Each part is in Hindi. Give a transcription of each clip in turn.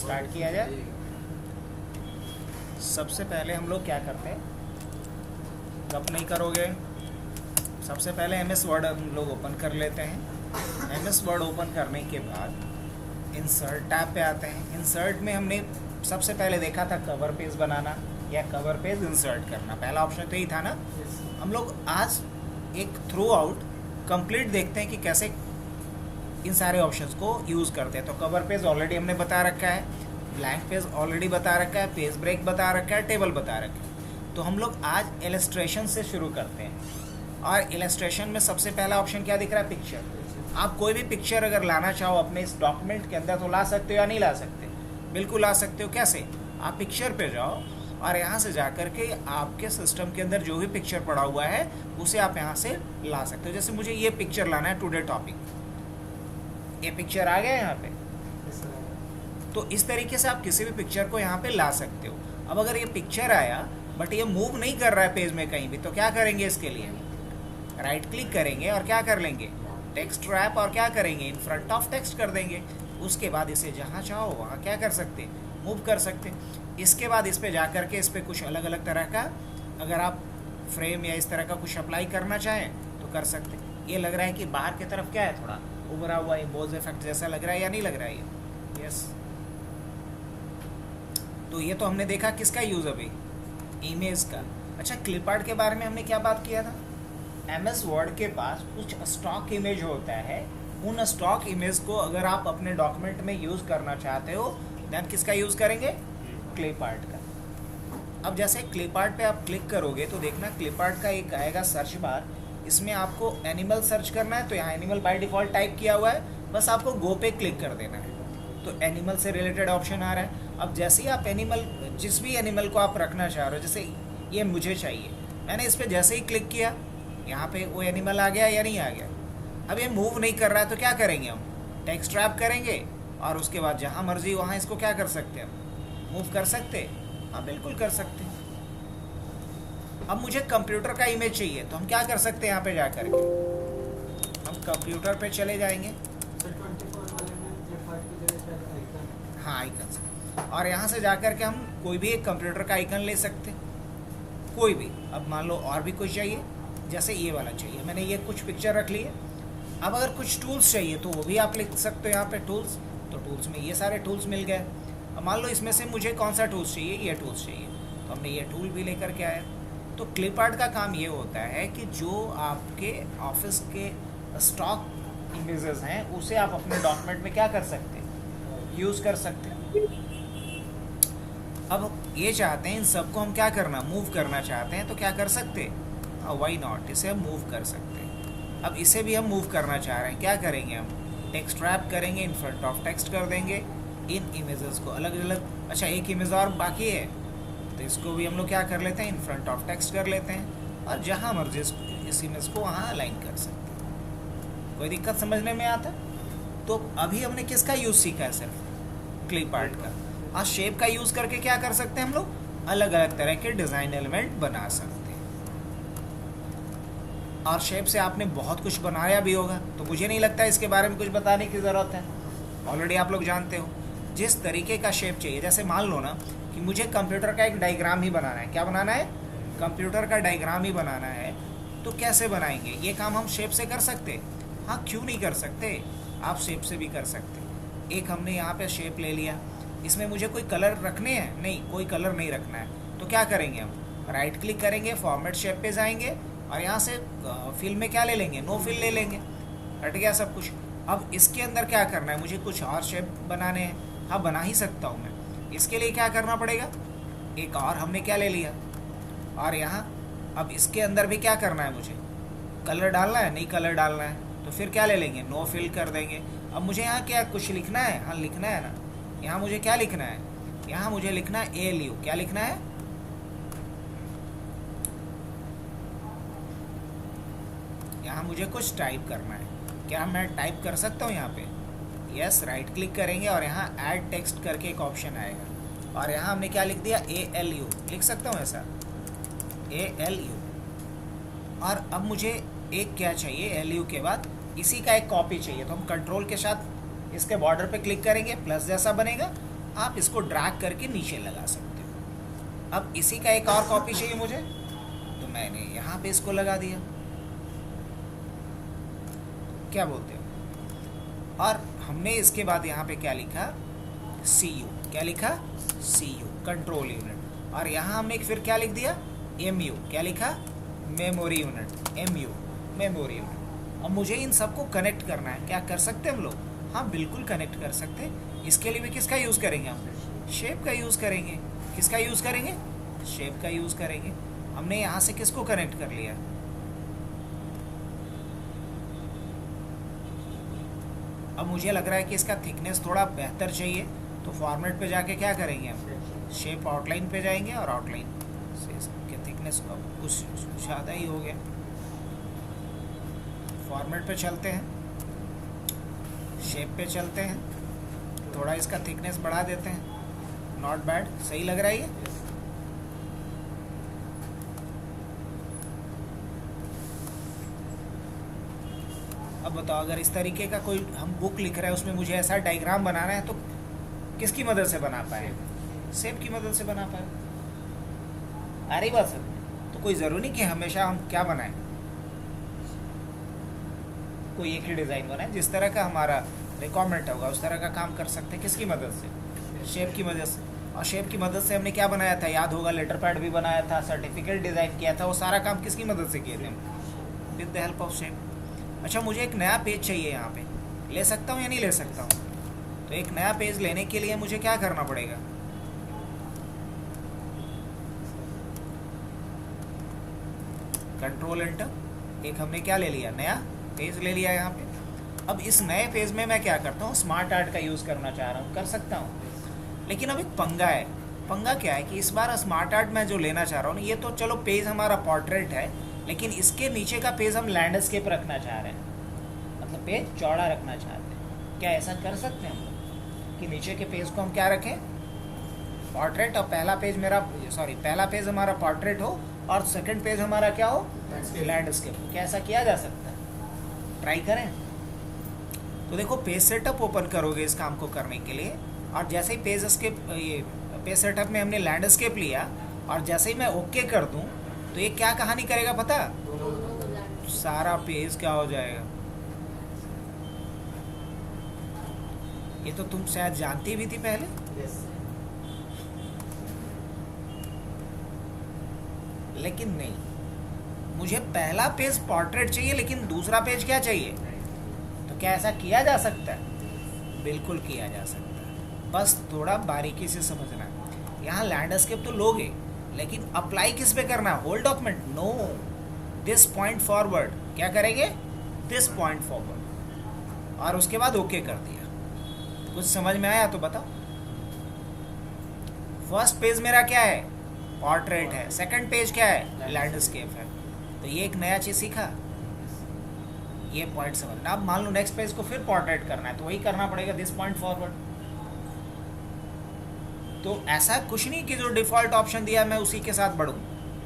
स्टार्ट किया जाए। सबसे पहले हम लोग क्या करते हैं, गप नहीं करोगे, सबसे पहले एमएस वर्ड हम लोग ओपन कर लेते हैं। एमएस वर्ड ओपन करने के बाद इंसर्ट टैब पे आते हैं। इंसर्ट में हमने सबसे पहले देखा था कवर पेज बनाना या कवर पेज इंसर्ट करना, पहला ऑप्शन तो यही था ना। हम लोग आज एक थ्रू आउट कंप्लीट देखते हैं कि कैसे इन सारे ऑप्शंस को यूज़ करते हैं। तो कवर पेज ऑलरेडी हमने बता रखा है, ब्लैंक पेज ऑलरेडी बता रखा है, पेज ब्रेक बता रखा है, टेबल बता रखा है। तो हम लोग आज इलस्ट्रेशन से शुरू करते हैं। और इलस्ट्रेशन में सबसे पहला ऑप्शन क्या दिख रहा है, पिक्चर। आप कोई भी पिक्चर अगर लाना चाहो अपने इस डॉक्यूमेंट के अंदर तो ला सकते हो या नहीं ला सकते, बिल्कुल ला सकते हो। कैसे, आप पिक्चर पे जाओ और यहाँ से जा कर के आपके सिस्टम के अंदर जो भी पिक्चर पड़ा हुआ है उसे आप यहाँ से ला सकते हो। जैसे मुझे ये पिक्चर लाना है, टुडे टॉपिक, ये पिक्चर आ गया यहाँ पे। तो इस तरीके से आप किसी भी पिक्चर को यहाँ पे ला सकते हो। अब अगर ये पिक्चर आया बट ये मूव नहीं कर रहा है पेज में कहीं भी, तो क्या करेंगे, इसके लिए राइट क्लिक करेंगे और क्या कर लेंगे, टेक्स्ट रैप, और क्या करेंगे, इन फ्रंट ऑफ टेक्स्ट कर देंगे। उसके बाद इसे जहाँ चाहो वहाँ क्या कर सकते, मूव कर सकते। इसके बाद इस पर जा कर के इस पर कुछ अलग अलग तरह का अगर आप फ्रेम या इस तरह का कुछ अप्लाई करना चाहें तो कर सकते। ये लग रहा है कि बाहर की तरफ क्या है, थोड़ा उभरा हुआ इम्बोज इफेक्ट जैसा लग रहा है या नहीं लग रहा है ये, यस। तो ये तो हमने देखा किसका यूज़ अभी, इमेज का। अच्छा, क्लिप आर्ट के बारे में हमने क्या बात किया था, एमएस वर्ड के पास कुछ स्टॉक इमेज होता है। उन स्टॉक इमेज को अगर आप अपने डॉक्यूमेंट में यूज़ करना चाहते हो देन किसका यूज़ करेंगे, क्लिप आर्ट का। अब जैसे क्लिप आर्ट पे आप क्लिक करोगे तो देखना क्लिप आर्ट का एक आएगा सर्च बार, इसमें आपको एनिमल सर्च करना है। तो यहाँ एनिमल बाय डिफ़ॉल्ट टाइप किया हुआ है, बस आपको गो पे क्लिक कर देना है तो एनिमल से रिलेटेड ऑप्शन आ रहा है। अब जैसे ही आप एनिमल, जिस भी एनिमल को आप रखना चाह रहे हो, जैसे ये मुझे चाहिए, मैंने इस पर जैसे ही क्लिक किया यहाँ पे वो एनिमल आ गया या नहीं आ गया। अब ये मूव नहीं कर रहा है तो क्या करेंगे, हम टेक्स्ट रैप करेंगे और उसके बाद जहाँ मर्जी वहाँ इसको क्या कर सकते हैं, मूव कर सकते। हाँ बिल्कुल कर सकते हैं। अब मुझे कंप्यूटर का इमेज चाहिए तो हम क्या कर सकते हैं, यहाँ पे जा कर के हम कंप्यूटर पे चले जाएंगे। हाँ आइकन, और यहाँ से जा कर के हम कोई भी एक कंप्यूटर का आइकन ले सकते, कोई भी। अब मान लो और भी कुछ चाहिए, जैसे ये वाला चाहिए, मैंने ये कुछ पिक्चर रख ली है। अब अगर कुछ टूल्स चाहिए तो वो भी आप लिख सकते हो यहाँ पे टूल्स, तो टूल्स में ये सारे टूल्स मिल गए। अब मान लो इसमें से मुझे कौन सा टूल्स चाहिए, ये टूल्स चाहिए, तो हमने ये टूल भी लेकर के आए। तो क्लिप आर्ट का काम ये होता है कि जो आपके ऑफिस के स्टॉक इमेजेस हैं उसे आप अपने डॉक्यूमेंट में क्या कर सकते हैं, यूज़ कर सकते हैं। अब ये चाहते हैं इन सबको हम क्या करना, मूव करना चाहते हैं, तो क्या कर सकते हैं, वाई नॉट, इसे हम मूव कर सकते हैं। अब इसे भी हम मूव करना चाह रहे हैं, क्या करेंगे, हम टेक्स्ट रैप करेंगे, इन फ्रंट ऑफ टेक्स्ट कर देंगे इन इमेजेस को अलग अलग। अच्छा, एक इमेज और बाकी है तो इसको भी हम लोग क्या कर लेते हैं, इन फ्रंट ऑफ टेक्स्ट कर लेते हैं और जहाँ मर्जी इस इमेज को वहाँ अलाइन कर सकते हैं। कोई दिक्कत समझने में आता। तो अभी हमने किसका यूज़ सीखा है, सिर्फ क्लिप आर्ट का। और शेप का यूज़ करके क्या कर सकते हैं, हम लोग अलग अलग तरह के डिज़ाइन एलिमेंट बना सकते हैं। और शेप से आपने बहुत कुछ बनाया भी होगा, तो मुझे नहीं लगता इसके बारे में कुछ बताने की ज़रूरत है, ऑलरेडी आप लोग जानते हो। जिस तरीके का शेप चाहिए, जैसे मान लो ना कि मुझे कंप्यूटर का एक डायग्राम ही बनाना है, क्या बनाना है, कंप्यूटर का डायग्राम ही बनाना है, तो कैसे बनाएंगे, ये काम हम शेप से कर सकते। हाँ क्यों नहीं कर सकते, आप शेप से भी कर सकते। एक हमने यहाँ पे शेप ले लिया, इसमें मुझे कोई कलर रखने हैं, नहीं कोई कलर नहीं रखना है, तो क्या करेंगे, हम राइट क्लिक करेंगे, फॉर्मेट शेप पे जाएंगे और यहाँ से फिल में क्या ले लेंगे, नो फिल ले लेंगे, हट गया सब कुछ। अब इसके अंदर क्या करना है, मुझे कुछ और शेप बनाने हैं, हाँ बना ही सकता हूँ मैं। इसके लिए क्या करना पड़ेगा, एक और हमने क्या ले लिया, और यहाँ अब इसके अंदर भी क्या करना है, मुझे कलर डालना है, नहीं कलर डालना है, तो फिर क्या ले लेंगे, नो फिल कर देंगे। अब मुझे यहाँ क्या कुछ लिखना है, हाँ लिखना है ना, यहाँ मुझे क्या लिखना है, यहाँ मुझे लिखना है ALU, क्या लिखना है, यहाँ मुझे कुछ टाइप करना है, क्या मैं टाइप कर सकता हूँ यहाँ पे, यस, राइट क्लिक करेंगे और यहाँ ऐड टेक्स्ट करके एक ऑप्शन आएगा और यहाँ हमने क्या लिख दिया, ALU, लिख सकता हूँ ऐसा, ALU। और अब मुझे एक क्या चाहिए, LU के बाद इसी का एक कॉपी चाहिए, तो हम कंट्रोल के साथ इसके बॉर्डर पे क्लिक करेंगे, प्लस जैसा बनेगा आप इसको ड्रैग करके नीचे लगा सकते हो। अब इसी का एक और कॉपी चाहिए मुझे, तो मैंने यहाँ पे इसको लगा दिया, क्या बोलते हो। और हमने इसके बाद यहाँ पे क्या लिखा, CU, क्या लिखा, CU कंट्रोल यूनिट। और यहाँ हमने फिर क्या लिख दिया, MU, क्या लिखा, memory unit, MU memory unit. अब मुझे इन सबको कनेक्ट करना है, क्या कर सकते हैं हम लोग, हाँ बिल्कुल कनेक्ट कर सकते हैं। इसके लिए भी किसका यूज़ करेंगे हम, शेप का यूज़ करेंगे। किसका यूज़ करेंगे, शेप का यूज़ करेंगे। हमने यहाँ से किसको कनेक्ट कर लिया, अब मुझे लग रहा है कि इसका थिकनेस थोड़ा बेहतर चाहिए, तो फॉर्मेट पे जाके क्या करेंगे हम, शेप आउटलाइन पे जाएंगे और आउटलाइन से इसके थिकनेस को कुछ ज़्यादा ही हो गया। फॉर्मेट पे चलते हैं, शेप पे चलते हैं, थोड़ा इसका थिकनेस बढ़ा देते हैं, नॉट बैड, सही लग रहा है ये। अब बताओ, अगर इस तरीके का कोई हम बुक लिख रहे हैं, उसमें मुझे ऐसा डायग्राम बनाना है, तो किसकी मदद से बना पाए, शेप की मदद से बना पाए। आ रही बात सब। तो कोई ज़रूरी नहीं कि हमेशा हम क्या बनाएं, कोई एक ही डिज़ाइन बनाए, जिस तरह का हमारा रिक्वायरमेंट होगा उस तरह का काम कर सकते हैं। किसकी मदद से, शेप की मदद से। और शेप की मदद से हमने क्या बनाया था, याद होगा, लेटर पैड भी बनाया था, सर्टिफिकेट डिज़ाइन किया था, वो सारा काम किसकी मदद से किए थे, with the help of shape. अच्छा, मुझे एक नया पेज चाहिए, यहाँ पे ले सकता हूँ या नहीं ले सकता हूँ। तो एक नया पेज लेने के लिए मुझे क्या करना पड़ेगा, कंट्रोल एंटर, एक हमने क्या ले लिया, नया पेज ले लिया यहाँ पे। अब इस नए पेज में मैं क्या करता हूँ, स्मार्ट आर्ट का यूज़ करना चाह रहा हूँ, कर सकता हूँ। लेकिन अब एक पंगा है, पंगा क्या है कि इस बार स्मार्ट आर्ट मैं जो लेना चाह रहा हूँ, ये तो चलो पेज हमारा पोर्ट्रेट है, लेकिन इसके नीचे का पेज हम लैंडस्केप रखना चाह रहे हैं, मतलब पेज चौड़ा रखना चाहते हैं। क्या ऐसा कर सकते हैं हम लोग कि नीचे के पेज को हम क्या रखें, पोर्ट्रेट, और पहला पेज हमारा पोर्ट्रेट हो और सेकंड पेज हमारा क्या हो, लैंडस्केप। क्या ऐसा किया जा सकता है, ट्राई करें। तो देखो, पेज सेटअप ओपन करोगे इस काम को करने के लिए, और जैसे ही पेज सेटअप में हमने लैंडस्केप लिया, और जैसे ही मैं ओके कर दूं, तो ये क्या कहानी करेगा पता, सारा पेज क्या हो जाएगा। ये तो तुम शायद जानती भी थी पहले। लेकिन नहीं, मुझे पहला पेज पोर्ट्रेट चाहिए, लेकिन दूसरा पेज क्या चाहिए। तो क्या ऐसा किया जा सकता है, बिल्कुल किया जा सकता है, बस थोड़ा बारीकी से समझना है। यहाँ लैंडस्केप तो लोगे, लेकिन अप्लाई किस पे करना, whole document, no, this point forward, क्या करेंगे, दिस पॉइंट फॉरवर्ड, और उसके बाद ओके कर दिया। कुछ समझ में आया तो बताओ। फर्स्ट पेज मेरा क्या है, पोर्ट्रेट है, सेकंड पेज क्या है, लैंडस्केप है। तो ये एक नया चीज सीखा, ये पॉइंट समझना। अब मान लो नेक्स्ट पेज को फिर पोर्ट्रेट करना है, तो वही करना पड़ेगा, दिस पॉइंट फॉरवर्ड। तो ऐसा कुछ नहीं कि जो डिफ़ॉल्ट ऑप्शन दिया मैं उसी के साथ बढ़ूँ,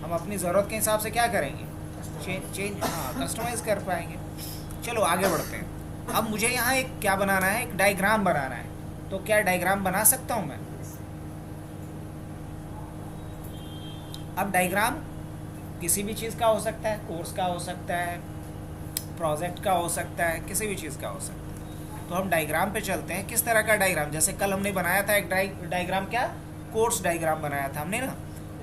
हम अपनी ज़रूरत के हिसाब से क्या करेंगे, चेंज हाँ कस्टमाइज कर पाएंगे। चलो आगे बढ़ते हैं। अब मुझे यहाँ एक क्या बनाना है, एक डायग्राम बनाना है। तो क्या डायग्राम बना सकता हूँ मैं। अब डायग्राम किसी भी चीज़ का हो सकता है, कोर्स का हो सकता है, प्रोजेक्ट का हो सकता है, किसी भी चीज़ का हो सकता है। तो हम डायग्राम पे चलते हैं। किस तरह का डायग्राम, जैसे कल हमने बनाया था एक डायग्राम, क्या कोर्स डायग्राम बनाया था हमने ना,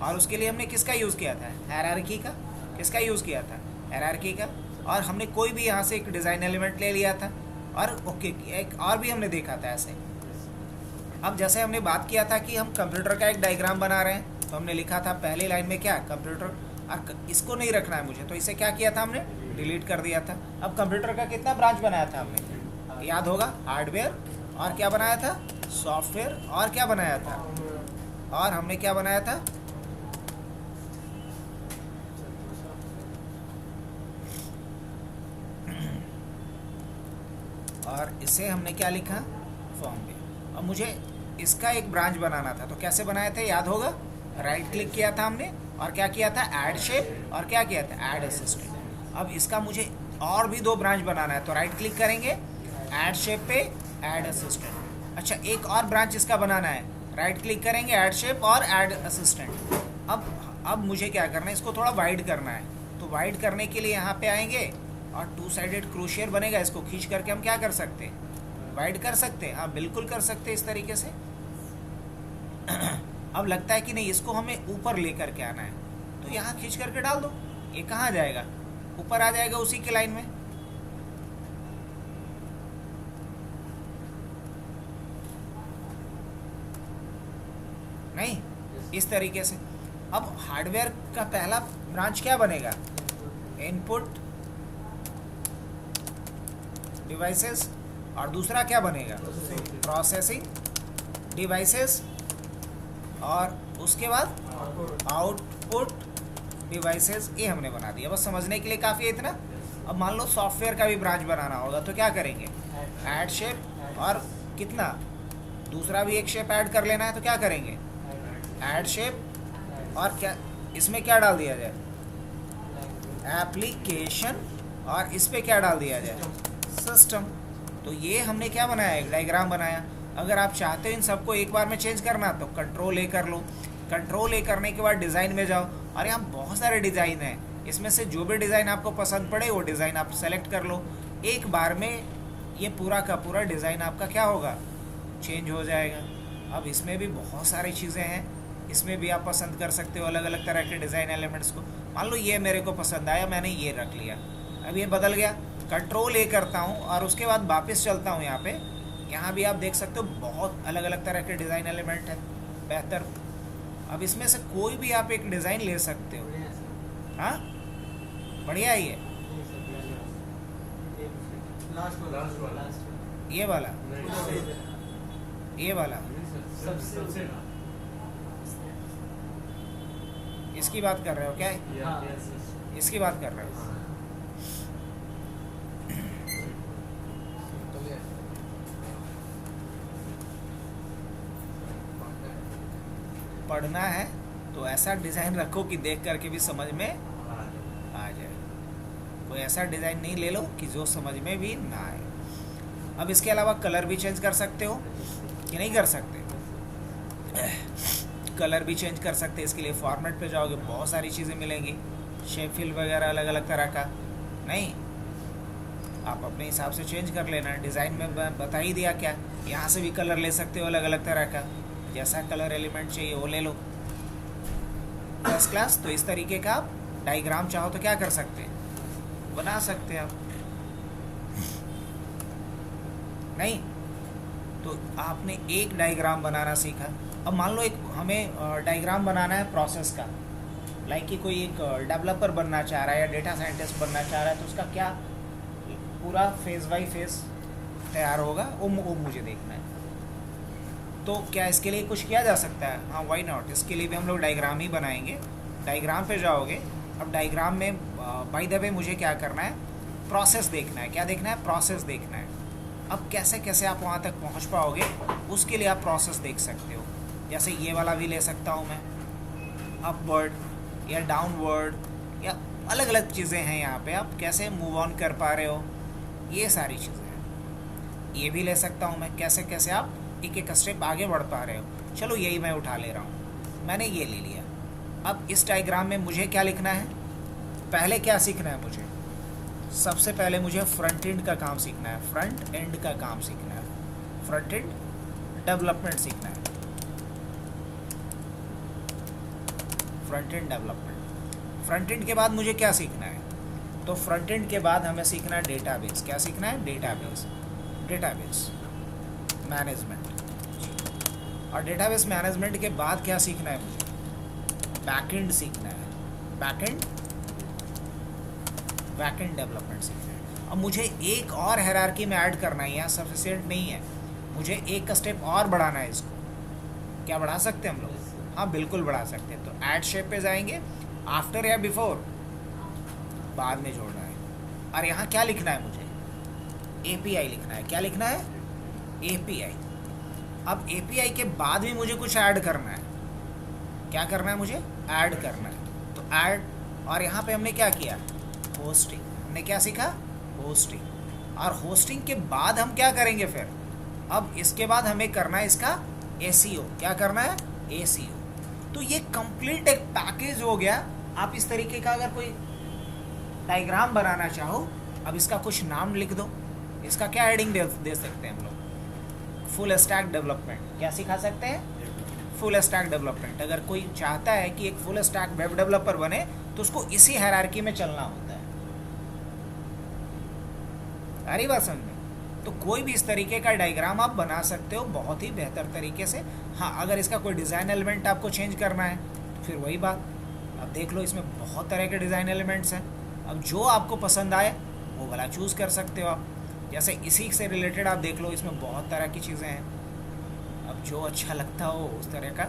और उसके लिए हमने किसका यूज़ किया था, हायरार्की का। किसका यूज़ किया था, हायरार्की का। और हमने कोई भी यहाँ से एक डिज़ाइन एलिमेंट ले लिया था, और ओके एक और भी हमने देखा था ऐसे। अब जैसे हमने बात किया था कि हम कंप्यूटर का एक डायग्राम बना रहे हैं, तो हमने लिखा था पहली लाइन में क्या, कंप्यूटर, और इसको नहीं रखना है मुझे, तो इसे क्या किया था हमने, डिलीट कर दिया था। अब कंप्यूटर का कितना ब्रांच बनाया था हमने, याद होगा, हार्डवेयर, और क्या बनाया था, सॉफ्टवेयर, और क्या बनाया था, और हमने क्या बनाया था, और इसे हमने क्या लिखा, फॉर्मवेयर। अब मुझे इसका एक ब्रांच बनाना था, तो कैसे बनाया था, याद होगा, राइट क्लिक किया था हमने, और क्या किया था, ऐड शेप, और क्या किया था, ऐड असिस्टेंट। अब इसका मुझे और भी दो ब्रांच बनाना है, तो राइट क्लिक करेंगे, ऐड शेप पे, ऐड असिस्टेंट। अच्छा, एक और ब्रांच इसका बनाना है, राइट क्लिक करेंगे, ऐड शेप और ऐड असिस्टेंट। अब मुझे क्या करना है, इसको थोड़ा वाइड करना है। तो वाइड करने के लिए यहाँ पे आएंगे और टू साइडेड क्रोशियर बनेगा, इसको खींच करके हम क्या कर सकते हैं, वाइड कर सकते हैं। हाँ बिल्कुल कर सकते हैं इस तरीके से। अब लगता है कि नहीं, इसको हमें ऊपर लेकर के आना है, तो यहाँ खींच करके डाल दो। ये कहाँ जाएगा, ऊपर आ जाएगा उसी के लाइन में। नहीं, इस तरीके से। अब हार्डवेयर का पहला ब्रांच क्या बनेगा, इनपुट डिवाइसेस, और दूसरा क्या बनेगा, प्रोसेसिंग डिवाइसेस, और उसके बाद आउटपुट डिवाइसेस। ये हमने बना दिया, बस समझने के लिए काफ़ी है इतना। अब मान लो सॉफ्टवेयर का भी ब्रांच बनाना होगा, तो क्या करेंगे, ऐड शेप, और कितना, दूसरा भी एक शेप ऐड कर लेना है, तो क्या करेंगे, ऐड शेप, और क्या इसमें क्या डाल दिया जाए, एप्लीकेशन, और इस पे क्या डाल दिया जाए, सिस्टम। तो ये हमने क्या बनाया, एक डायग्राम बनाया। अगर आप चाहते हो इन सबको एक बार में चेंज करना, तो कंट्रोल ए कर लो। कंट्रोल ए करने के बाद डिज़ाइन में जाओ, और यहाँ बहुत सारे डिज़ाइन हैं, इसमें से जो भी डिज़ाइन आपको पसंद पड़े वो डिज़ाइन आप सेलेक्ट कर लो। एक बार में ये पूरा का पूरा डिज़ाइन आपका क्या होगा, चेंज हो जाएगा। अब इसमें भी बहुत सारी चीज़ें हैं, इसमें भी आप पसंद कर सकते हो अलग अलग तरह के डिज़ाइन एलिमेंट्स को। मान लो ये मेरे को पसंद आया, मैंने ये रख लिया, अब ये बदल गया। कंट्रोल ए करता हूँ और उसके बाद वापस चलता हूँ यहाँ पे। यहाँ भी आप देख सकते हो बहुत अलग अलग तरह के डिज़ाइन एलिमेंट हैं, बेहतर। अब इसमें से कोई भी आप एक डिज़ाइन ले सकते हो। हाँ बढ़िया ही है, ये वाला, ये वाला, इसकी बात कर रहे हो क्या, इसकी बात कर रहे हो। पढ़ना है तो ऐसा डिज़ाइन रखो कि देख करके भी समझ में आ जाए। कोई ऐसा डिज़ाइन नहीं ले लो कि जो समझ में भी ना आए। अब इसके अलावा कलर भी चेंज कर सकते हो कि नहीं कर सकते, कलर भी चेंज कर सकते हैं। इसके लिए फॉर्मेट पे जाओगे, बहुत सारी चीज़ें मिलेंगी, शेप फिल वगैरह अलग अलग तरह का। नहीं, आप अपने हिसाब से चेंज कर लेना। डिज़ाइन में बता ही दिया क्या, यहाँ से भी कलर ले सकते हो अलग अलग तरह का, जैसा कलर एलिमेंट चाहिए वो ले लो। First class. तो इस तरीके का आप डायग्राम चाहो तो क्या कर सकते हैं, बना सकते हैं आप। नहीं तो आपने एक डायग्राम बनाना सीखा। अब मान लो एक हमें डायग्राम बनाना है प्रोसेस का, लाइक कि कोई एक डेवलपर बनना चाह रहा है या डेटा साइंटिस्ट बनना चाह रहा है, तो उसका क्या पूरा फेज बाई फेज तैयार होगा वो मुझे देखना है। तो क्या इसके लिए कुछ किया जा सकता है, हाँ वाई नॉट। इसके लिए भी हम लोग डायग्राम ही बनाएंगे। डायग्राम पे जाओगे, अब डायग्राम में बाय द वे मुझे क्या करना है, प्रोसेस देखना है। क्या देखना है, प्रोसेस देखना है। अब कैसे कैसे आप वहाँ तक पहुँच पाओगे, उसके लिए आप प्रोसेस देख सकते हो। जैसे ये वाला भी ले सकता हूँ मैं, अपवर्ड या डाउनवर्ड, या अलग अलग चीज़ें हैं यहाँ पे। आप कैसे मूव ऑन कर पा रहे हो, ये सारी चीज़ें हैं। ये भी ले सकता हूँ मैं, कैसे कैसे आप एक एक स्टेप आगे बढ़ पा रहे हो। चलो यही मैं उठा ले रहा हूँ, मैंने ये ले लिया। अब इस डायग्राम में मुझे क्या लिखना है, पहले क्या सीखना है मुझे, सबसे पहले मुझे फ्रंट एंड का काम सीखना है। फ्रंट एंड का काम सीखना है, फ्रंट एंड डेवलपमेंट सीखना है, front end development. Front end के बाद मुझे क्या सीखना है, तो फ्रंट एंड के बाद हमें सीखना है डेटाबेस। क्या सीखना है, डेटाबेस, डेटाबेस मैनेजमेंट। और डेटाबेस मैनेजमेंट के बाद क्या सीखना है मुझे, बैकएंड सीखना है, बैकएंड डेवलपमेंट सीखना है। अब मुझे एक और हायरार्की में ऐड करना है, यहाँ सफिशिएंट नहीं है, मुझे एक स्टेप और बढ़ाना है इसको। क्या बढ़ा सकते हैं हम लोग, हाँ बिल्कुल बढ़ा सकते हैं। तो ऐड शेप पे जाएंगे, आफ्टर या बिफोर बाद में जोड़ना है। और यहाँ क्या लिखना है मुझे, API लिखना है। क्या लिखना है, API। अब API के बाद भी मुझे कुछ ऐड करना है। क्या करना है, मुझे ऐड करना है। तो ऐड, और यहाँ पे हमने क्या किया, होस्टिंग। हमने क्या सीखा, होस्टिंग। और होस्टिंग के बाद हम क्या करेंगे फिर, अब इसके बाद हमें करना है इसका एसीओ, क्या करना है, एसीओ। तो ये कंप्लीट एक पैकेज हो गया। आप इस तरीके का अगर कोई डायग्राम बनाना चाहो, अब इसका कुछ नाम लिख दो, इसका क्या हेडिंग दे सकते हैं हम लोग, फुल स्टैक डेवलपमेंट। क्या सिखा सकते हैं, फुल स्टैक डेवलपमेंट। अगर कोई चाहता है कि एक फुल स्टैक वेब डेवलपर बने तो उसको इसी हायरार्की में चलना होता है। आ रही बात समझ में? तो कोई भी इस तरीके का डायग्राम आप बना सकते हो बहुत ही बेहतर तरीके से। हाँ, अगर इसका कोई डिज़ाइन एलिमेंट आपको चेंज करना है तो फिर वही बात, अब देख लो इसमें बहुत तरह के डिज़ाइन एलिमेंट्स हैं। अब जो आपको पसंद आए वो वाला चूज़ कर सकते हो आप। जैसे इसी से रिलेटेड आप देख लो, इसमें बहुत तरह की चीज़ें हैं। अब जो अच्छा लगता हो उस तरह का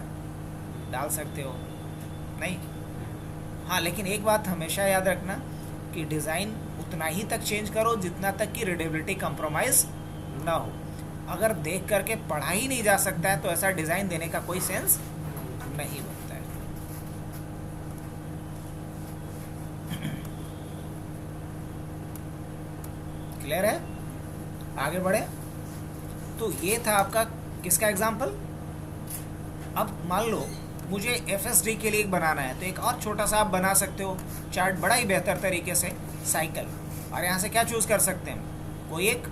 डाल सकते हो, नहीं। हाँ, लेकिन एक बात हमेशा याद रखना कि डिज़ाइन उतना ही तक चेंज करो जितना तक कि रीडेबिलिटी कंप्रोमाइज़ ना हो। अगर देख करके पढ़ा ही नहीं जा सकता है तो ऐसा डिज़ाइन देने का कोई सेंस नहीं बनता है। क्लियर है? आगे बढ़े। तो ये था आपका किसका एग्जाम्पल। अब मान लो मुझे FSD के लिए एक बनाना है, तो एक और छोटा सा आप बना सकते हो चार्ट बड़ा ही बेहतर तरीके से, साइकिल। और यहाँ से क्या चूज़ कर सकते हैं, कोई एक,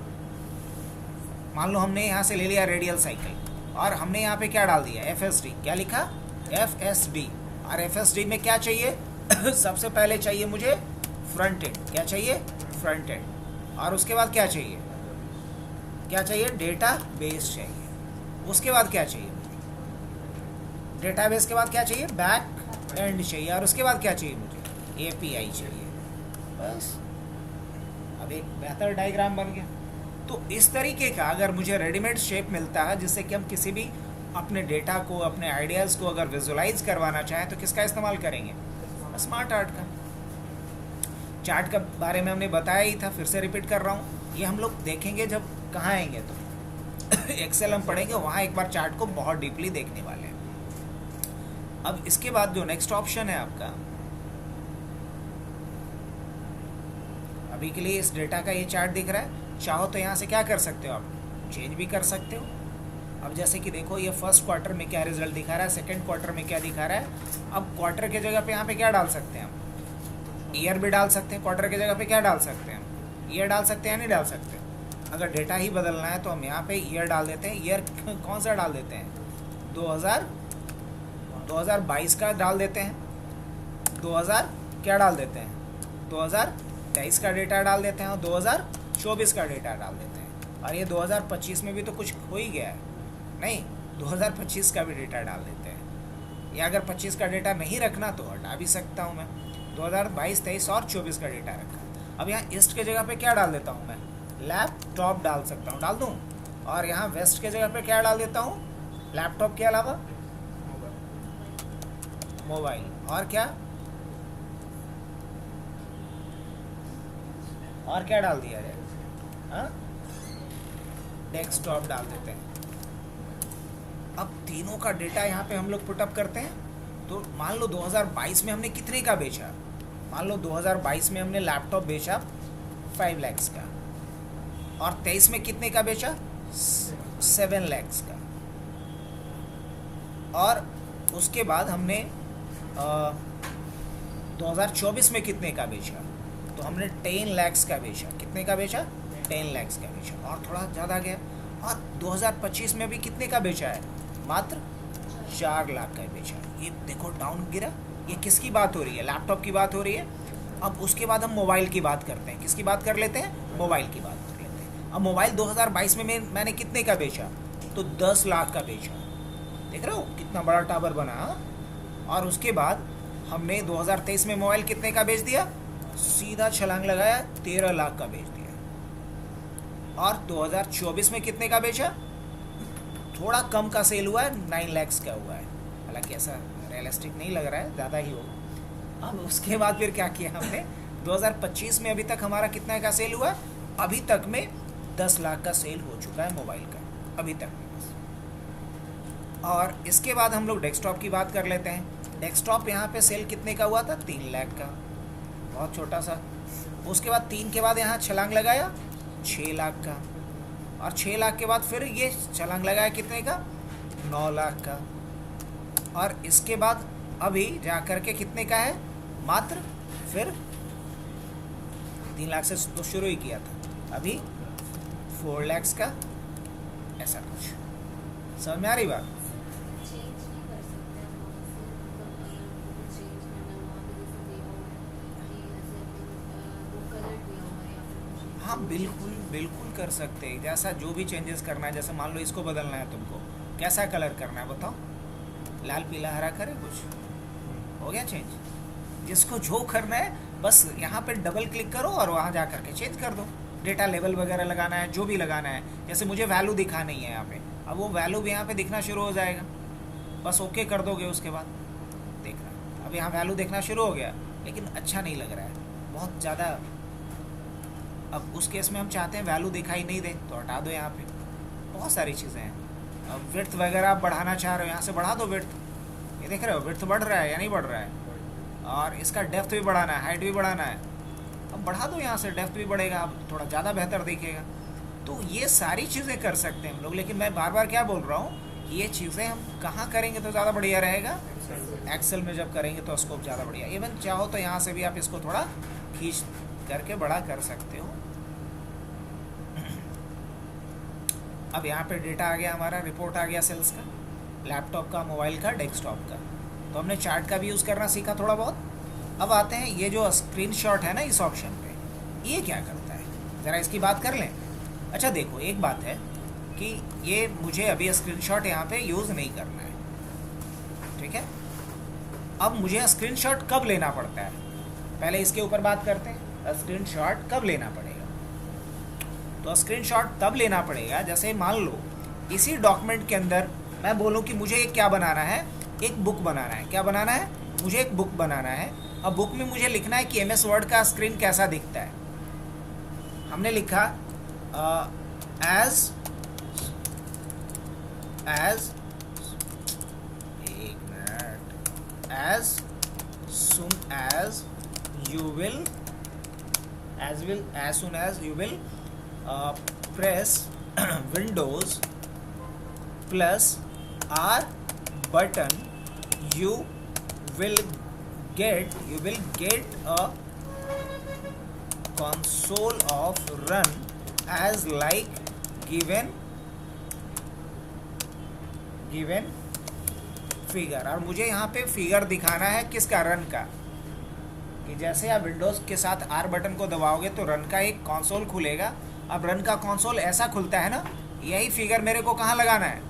मान लो हमने यहाँ से ले लिया रेडियल साइकिल और हमने यहाँ पे क्या डाल दिया, FSD। क्या लिखा, FSD। और FSD में क्या चाहिए सबसे पहले चाहिए मुझे फ्रंट एंड। क्या चाहिए, फ्रंट एंड। और उसके बाद क्या चाहिए, क्या चाहिए, डेटा बेस चाहिए। उसके बाद क्या चाहिए, डेटाबेस के बाद क्या चाहिए, बैक एंड चाहिए। और उसके बाद क्या चाहिए मुझे, API चाहिए। बस, अब एक बेहतर डायग्राम बन गया। तो इस तरीके का अगर मुझे रेडीमेड शेप मिलता है जिससे कि हम किसी भी अपने डेटा को, अपने आइडियाज़ को अगर विजुलाइज करवाना चाहें तो किसका इस्तेमाल करेंगे, स्मार्ट आर्ट का। चार्ट के बारे में हमने बताया ही था, फिर से रिपीट कर रहा हूँ। ये हम लोग देखेंगे जब कहाँ आएंगे तो एक्सेल हम पढ़ेंगे, वहाँ एक बार चार्ट को बहुत डीपली देखने वाले हैं। अब इसके बाद जो नेक्स्ट ऑप्शन है आपका, अभी के लिए इस डेटा का ये चार्ट दिख रहा है। चाहो तो यहाँ से क्या कर सकते हो, आप चेंज भी कर सकते हो। अब जैसे कि देखो ये फर्स्ट क्वार्टर में क्या रिजल्ट दिखा रहा है, सेकंड क्वार्टर में क्या दिखा रहा है। अब क्वार्टर के जगह पे यहाँ पे क्या डाल सकते हैं हम, ईयर भी डाल सकते हैं। क्वार्टर के जगह पे क्या डाल सकते हैं, ईयर डाल सकते हैं या नहीं डाल सकते। अगर डेटा ही बदलना है तो हम यहाँ पे ईयर डाल देते हैं। ईयर कौन सा डाल देते हैं, 2022 का डाल देते हैं। 2000 क्या डाल देते हैं, 2023 का डेटा डाल देते हैं। और 2024 का डेटा डाल देते हैं। और ये 2025 में भी तो कुछ हो ही गया है, नहीं, 2025 का भी डेटा डाल देते हैं। या अगर 25 का डेटा नहीं रखना तो हटा भी सकता हूँ मैं। 2022, 23 और 24 का डेटा रखा। अब यहाँ ईस्ट के जगह पे क्या डाल देता हूँ मैं, लैपटॉप डाल सकता हूँ, डाल दूँ। और यहाँ वेस्ट के जगह पे क्या डाल देता हूँ, लैपटॉप के अलावा मोबाइल। और क्या, और क्या डाल दिया है, हाँ, डेस्कटॉप डाल देते हैं। अब तीनों का डेटा यहाँ पे हम लोग पुटअप करते हैं। तो मान लो 2022 में हमने कितने का बेचा, मान लो 2022 में हमने लैपटॉप बेचा 5 लाख का। और 23 में कितने का बेचा, 7 लाख का। और उसके बाद हमने 2024 में कितने का बेचा, तो हमने 10 लाख का बेचा। कितने का बेचा, 10 लाख का बेचा। और थोड़ा ज़्यादा गया। और 2025 में भी कितने का बेचा है, मात्र 4 लाख का बेचा। ये देखो डाउन गिरा। ये किसकी बात हो रही है, लैपटॉप की बात हो रही है। अब उसके बाद हम मोबाइल की बात करते हैं। किसकी बात कर लेते हैं, मोबाइल की बात कर लेते हैं। अब मोबाइल 2022 में मैंने कितने का बेचा, तो 10 लाख का बेचा। देख रहे हो कितना बड़ा टावर बना। और उसके बाद हमने 2023 में मोबाइल कितने का बेच दिया, सीधा छलांग लगाया 13 लाख का बेच दिया। और 2024 में कितने का बेचा, थोड़ा कम का सेल हुआ है, 9 लाख का हुआ है। हालांकि ऐसा रियलिस्टिक नहीं लग रहा है, ज़्यादा ही होगा। अब उसके बाद फिर क्या किया हमने, 2025 में अभी तक हमारा कितना का सेल हुआ है, अभी तक में 10 लाख का सेल हो चुका है मोबाइल का, अभी तक में बस। और इसके बाद हम लोग डेस्कटॉप की बात कर लेते हैं। डेस्कटॉप यहाँ पे सेल कितने का हुआ था, 3 लाख का, बहुत छोटा सा। उसके बाद 3 के बाद यहाँ छलांग लगाया 6 लाख का। और 6 लाख के बाद फिर ये छलांग लगाया कितने का, 9 लाख का। और इसके बाद अभी जा कर के कितने का है, मात्र फिर 3 लाख से तो शुरू ही किया था, अभी 4 लाख का, ऐसा कुछ। समझ में आ रही बात? हाँ बिल्कुल बिल्कुल कर सकते हैं, जैसा जो भी चेंजेस करना है। जैसे मान लो इसको बदलना है तुमको, कैसा कलर करना है बताओ, लाल पीला हरा करे, कुछ हो गया चेंज। जिसको जो करना है बस यहाँ पे डबल क्लिक करो और वहाँ जा करके चेंज कर दो। डेटा लेवल वगैरह लगाना है, जो भी लगाना है। जैसे मुझे वैल्यू दिखा नहीं है यहाँ पे, अब वो वैल्यू भी यहाँ पे दिखना शुरू हो जाएगा, बस ओके कर दोगे। उसके बाद देखना, अब यहाँ वैल्यू देखना शुरू हो गया, लेकिन अच्छा नहीं लग रहा है बहुत ज़्यादा। अब उस केस में हम चाहते हैं वैल्यू दिखाई नहीं दे, तो हटा दो। यहाँ पे बहुत सारी चीज़ें हैं। अब विड्थ वगैरह आप बढ़ाना चाह रहे हो, यहाँ से बढ़ा दो विड्थ। ये देख रहे हो विड्थ बढ़ रहा है या नहीं बढ़ रहा है? और इसका डेप्थ भी बढ़ाना है, हाइट भी बढ़ाना है। अब बढ़ा दो यहाँ से, डेप्थ भी बढ़ेगा, अब थोड़ा ज़्यादा बेहतर दिखेगा। तो ये सारी चीज़ें कर सकते हैं हम लोग। लेकिन मैं बार बार क्या बोल रहा हूँ, ये चीज़ें हम कहाँ करेंगे तो ज़्यादा बढ़िया रहेगा? एक्सेल में जब करेंगे तो स्कोप ज़्यादा बढ़िया। इवन चाहो तो यहाँ से भी आप इसको थोड़ा खींच करके बड़ा कर सकते हो। अब यहाँ पे डेटा आ गया हमारा, रिपोर्ट आ गया सेल्स का, लैपटॉप का, मोबाइल का, डेस्कटॉप का। तो हमने चार्ट का भी यूज़ करना सीखा थोड़ा बहुत। अब आते हैं ये जो स्क्रीनशॉट है ना इस ऑप्शन पे, ये क्या करता है, ज़रा इसकी बात कर लें। अच्छा देखो, एक बात है कि ये मुझे अभी स्क्रीनशॉट यहाँ पे यूज़ नहीं करना है, ठीक है। अब मुझे स्क्रीनशॉट कब लेना पड़ता है, पहले इसके ऊपर बात करते हैं। स्क्रीनशॉट कब लेना पड़ेगा? तो स्क्रीनशॉट तब लेना पड़ेगा जैसे मान लो इसी डॉक्यूमेंट के अंदर मैं बोलूँ कि मुझे एक क्या बनाना है, एक बुक बनाना है। क्या बनाना है? मुझे एक बुक बनाना है। अब बुक में मुझे लिखना है कि MS वर्ड का स्क्रीन कैसा दिखता है। हमने लिखा as soon as you will press Windows plus R button, you will get a console of run as like given figure. और मुझे यहाँ पे फिगर दिखाना है किसका? रन का। कि जैसे आप विंडोज़ के साथ R बटन को दबाओगे तो रन का एक कंसोल खुलेगा। अब रन का कंसोल ऐसा खुलता है ना, यही फिगर मेरे को कहाँ लगाना है?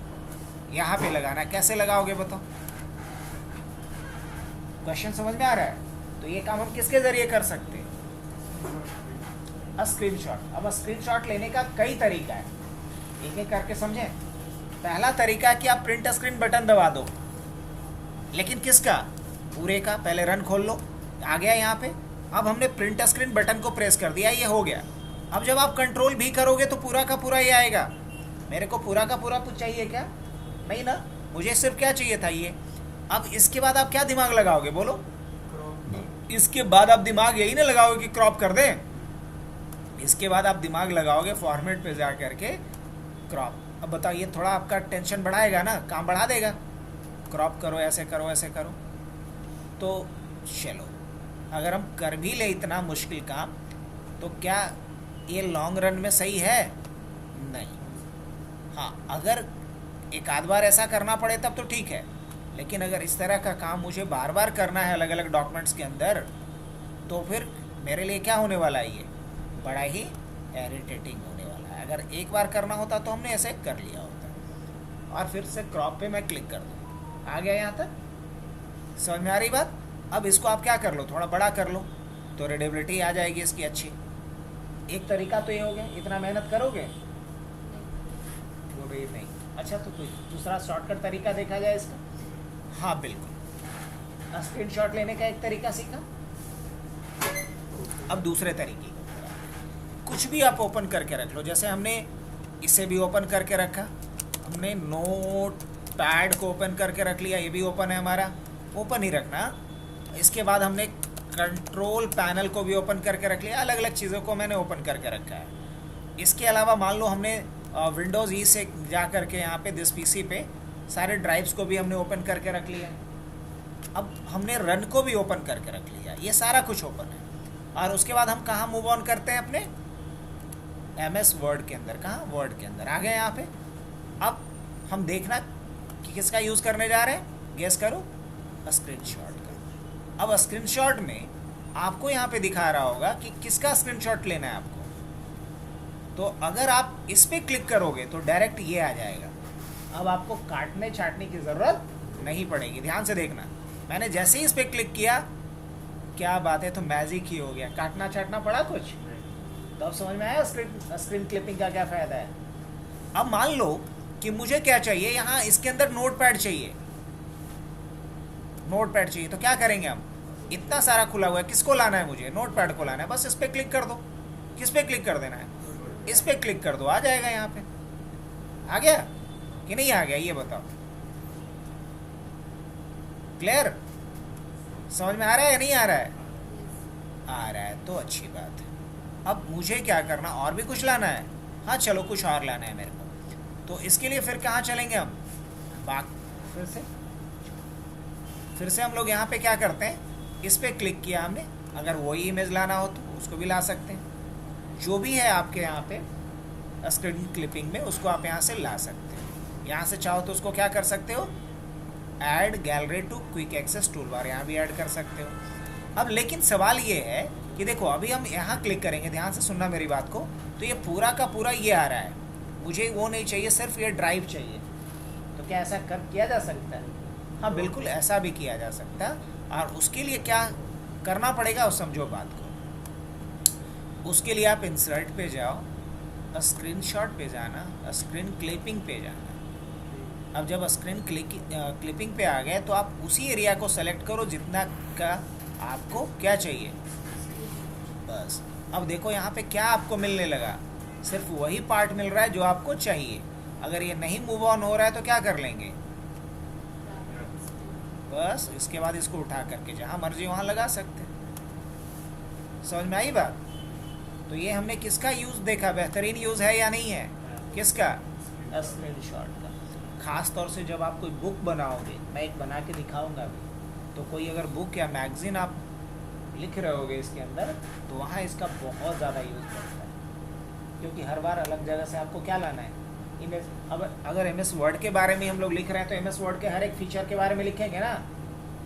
यहाँ पे लगाना है। कैसे लगाओगे बताओ? क्वेश्चन समझ में आ रहा है? तो ये काम हम किसके जरिए कर सकते हैं? स्क्रीनशॉट। अब स्क्रीनशॉट लेने का कई तरीका है, एक एक करके समझें। पहला तरीका कि आप प्रिंट स्क्रीन बटन दबा दो, लेकिन किसका? पूरे का। पहले रन खोल लो, आ गया यहाँ पे। अब हमने प्रिंट स्क्रीन बटन को प्रेस कर दिया, ये हो गया। अब जब आप कंट्रोल भी करोगे तो पूरा का पूरा ये आएगा। मेरे को पूरा का पूरा कुछ चाहिए क्या? नहीं ना, मुझे सिर्फ क्या चाहिए था ये। अब इसके बाद आप क्या दिमाग लगाओगे बोलो? इसके बाद आप दिमाग यही ना लगाओगे कि क्रॉप कर दें। इसके बाद आप दिमाग लगाओगे फॉर्मेट पे जा करके क्रॉप। अब बताओ, ये थोड़ा आपका टेंशन बढ़ाएगा ना, काम बढ़ा देगा। क्रॉप करो, ऐसे करो, ऐसे करो। तो चलो, अगर हम कर भी ले इतना मुश्किल काम, तो क्या ये लॉन्ग रन में सही है? नहीं। हाँ, अगर एक आध बार ऐसा करना पड़े तब तो ठीक है, लेकिन अगर इस तरह का काम मुझे बार बार करना है अलग अलग डॉक्यूमेंट्स के अंदर, तो फिर मेरे लिए क्या होने वाला है? ये बड़ा ही इरिटेटिंग होने वाला है। अगर एक बार करना होता तो हमने ऐसे कर लिया होता। और फिर से क्रॉप पे मैं क्लिक कर दूँ, आ गया यहाँ तक। समझ में आ रही बात? अब इसको आप क्या कर लो, थोड़ा बड़ा कर लो, तो रीडेबिलिटी आ जाएगी इसकी अच्छी। एक तरीका तो ये हो गया। इतना मेहनत करोगे? वो भी नहीं। अच्छा, तो कोई दूसरा शॉर्टकट तरीका देखा जाए इसका? हाँ बिल्कुल, स्क्रीनशॉट लेने का एक तरीका सीखा। अब दूसरे तरीके, कुछ भी आप ओपन करके रख लो। जैसे हमने इसे भी ओपन करके रखा, हमने नोट पैड को ओपन करके रख लिया, ये भी ओपन है हमारा, ओपन ही रखना। इसके बाद हमने कंट्रोल पैनल को भी ओपन करके रख लिया। अलग अलग चीज़ों को मैंने ओपन करके रखा है। इसके अलावा मान लो हमने विंडोज़ ई से जा करके यहाँ पे दिस पीसी पे सारे ड्राइव्स को भी हमने ओपन करके रख लिया। अब हमने रन को भी ओपन करके रख लिया, ये सारा कुछ ओपन है। और उसके बाद हम कहाँ मूव ऑन करते हैं? अपने MS वर्ड के अंदर। कहाँ? वर्ड के अंदर आ गए यहाँ पे। अब हम देखना कि किसका यूज़ करने जा रहे हैं, गेस करो, स्क्रीनशॉट का। अब स्क्रीनशॉट में आपको यहाँ पे दिखा रहा होगा कि किसका स्क्रीनशॉट लेना है आपको। तो अगर आप इस पर क्लिक करोगे तो डायरेक्ट ये आ जाएगा। अब आपको काटने छाटने की ज़रूरत नहीं पड़ेगी। ध्यान से देखना, मैंने जैसे ही इस पर क्लिक किया, क्या बात है, तो मैजिक ही हो गया। काटना छाटना पड़ा कुछ? तो अब समझ में आया स्क्रीन क्लिपिंग का क्या फ़ायदा है। अब मान लो कि मुझे क्या चाहिए, यहाँ इसके अंदर नोटपैड चाहिए, नोटपैड चाहिए। तो क्या करेंगे हम? इतना सारा खुला हुआ है, किसको लाना है मुझे? नोटपैड को लाना है। बस इस पर क्लिक कर दो। किस पे क्लिक कर देना है? इस पे क्लिक कर दो, आ जाएगा। यहाँ पे आ गया कि नहीं आ गया, ये बताओ। क्लियर? समझ में आ रहा है या नहीं आ रहा है? आ रहा है तो अच्छी बात है। अब मुझे क्या करना, और भी कुछ लाना है? हाँ चलो, कुछ और लाना है मेरे को। तो इसके लिए फिर कहाँ चलेंगे हम? फिर से हम लोग यहाँ पे क्या करते हैं, इस पे क्लिक किया हमने। अगर वही इमेज लाना हो तो उसको भी ला सकते हैं। जो भी है आपके यहाँ पे स्क्रीन क्लिपिंग में, उसको आप यहाँ से ला सकते हो। यहाँ से चाहो तो उसको क्या कर सकते हो, add gallery to quick access toolbar, यहाँ भी ऐड कर सकते हो। अब लेकिन सवाल ये है कि देखो, अभी हम यहाँ क्लिक करेंगे, ध्यान से सुनना मेरी बात को, तो ये पूरा का पूरा ये आ रहा है। मुझे वो नहीं चाहिए, सिर्फ ये ड्राइव चाहिए। तो क्या ऐसा किया जा सकता है? हाँ बिल्कुल, ऐसा भी किया जा सकता है। और उसके लिए क्या करना पड़ेगा, और समझो बात को। उसके लिए आप इंसर्ट पे जाओ, स्क्रीनशॉट पे जाना, स्क्रीन क्लिपिंग पे जाना। अब जब स्क्रीन क्लिपिंग पे आ गए तो आप उसी एरिया को सेलेक्ट करो जितना का आपको क्या चाहिए, बस। अब देखो यहाँ पे क्या आपको मिलने लगा, सिर्फ वही पार्ट मिल रहा है जो आपको चाहिए। अगर ये नहीं मूव ऑन हो रहा है तो क्या कर लेंगे, बस इसके बाद इसको उठा करके जहाँ मर्जी वहाँ लगा सकते हैं। समझ में आई बात? तो ये हमने किसका यूज़ देखा, बेहतरीन यूज़ है या नहीं है? किसका? स्क्रीनशॉट का। ख़ास तौर से जब आप कोई बुक बनाओगे, मैं एक बना के दिखाऊंगा अभी, तो कोई अगर बुक या मैगज़ीन आप लिख रहे होगे इसके अंदर, तो वहाँ इसका बहुत ज़्यादा यूज़ करता है। क्योंकि हर बार अलग जगह से आपको क्या लाना है, इमेज। अब अगर MS वर्ड के बारे में हम लोग लिख रहे हैं तो MS वर्ड के हर एक फीचर के बारे में लिखेंगे ना।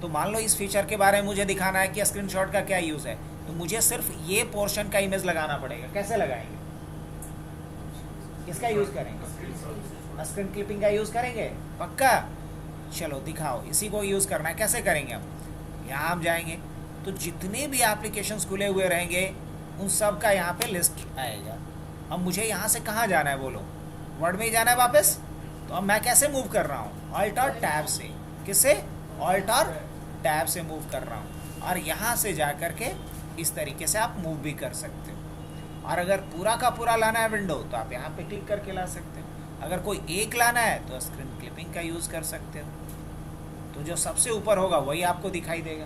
तो मान लो इस फीचर के बारे में मुझे दिखाना है कि स्क्रीनशॉट का क्या यूज़ है, तो मुझे सिर्फ ये पोर्शन का इमेज लगाना पड़ेगा। कैसे लगाएंगे, किसका यूज़ करेंगे? स्क्रीन क्लिपिंग का यूज़ करेंगे, पक्का? चलो दिखाओ, इसी को यूज़ करना है। कैसे करेंगे हम? यहाँ हम जाएंगे तो जितने भी एप्लीकेशंस खुले हुए रहेंगे उन सब का यहाँ पे लिस्ट आएगा। अब मुझे यहाँ से कहाँ जाना है, बोलो? वर्ड में ही जाना है वापस। तो अब मैं कैसे मूव कर रहा हूँ? ऑल्ट और टैब से। किससे? ऑल्ट और टैब से मूव कर रहा हूँ। और यहाँ से जा कर के इस तरीके से आप मूव भी कर सकते हो। और अगर पूरा का पूरा लाना है विंडो, तो आप यहाँ पे क्लिक करके ला सकते हो। अगर कोई एक लाना है तो स्क्रीन क्लिपिंग का यूज़ कर सकते हो। तो जो सबसे ऊपर होगा वही आपको दिखाई देगा।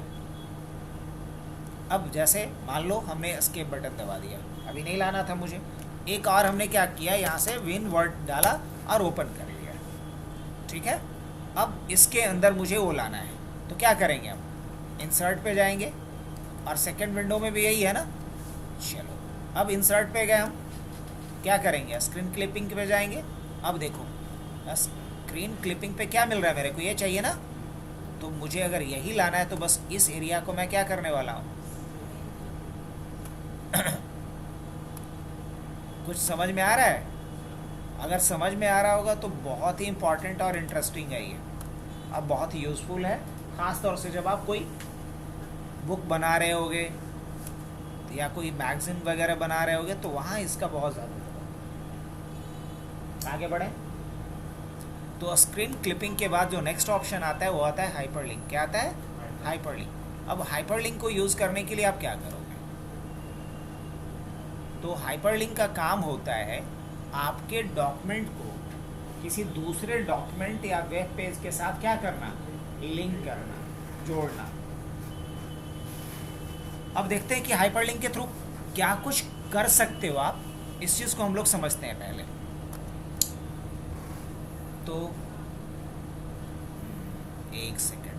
अब जैसे मान लो हमने एस्केप बटन दबा दिया, अभी नहीं लाना था मुझे। एक और हमने क्या किया, यहाँ से विन वर्ड डाला और ओपन कर लिया, ठीक है। अब इसके अंदर मुझे वो लाना है, तो क्या करेंगे हम? इंसर्ट पे जाएंगे, और सेकंड विंडो में भी यही है ना। चलो अब इंसर्ट पे गए हम, क्या करेंगे? स्क्रीन क्लिपिंग पे जाएंगे। अब देखो स्क्रीन क्लिपिंग पे क्या मिल रहा है मेरे को, ये चाहिए ना। तो मुझे अगर यही लाना है तो बस इस एरिया को मैं क्या करने वाला हूँ कुछ समझ में आ रहा है? अगर समझ में आ रहा होगा तो बहुत ही इम्पॉर्टेंट और इंटरेस्टिंग है ये। अब बहुत ही यूज़फुल है, ख़ास तौर से जब आप कोई बुक बना रहे होगे या कोई मैगज़ीन वगैरह बना रहे होगे, तो वहाँ इसका बहुत ज़्यादा। आगे बढ़ें तो स्क्रीन क्लिपिंग के बाद जो नेक्स्ट ऑप्शन आता है वो आता है हाइपरलिंक। क्या आता है? हाइपरलिंक। अब हाइपरलिंक को यूज़ करने के लिए आप क्या करोगे? तो हाइपरलिंक का काम होता है आपके डॉक्यूमेंट को किसी दूसरे डॉक्यूमेंट या वेब पेज के साथ क्या करना, लिंक करना, जोड़ना। अब देखते हैं कि हाइपरलिंक के थ्रू क्या कुछ कर सकते हो आप। इस चीज़ को हम लोग समझते हैं पहले। तो एक सेकेंड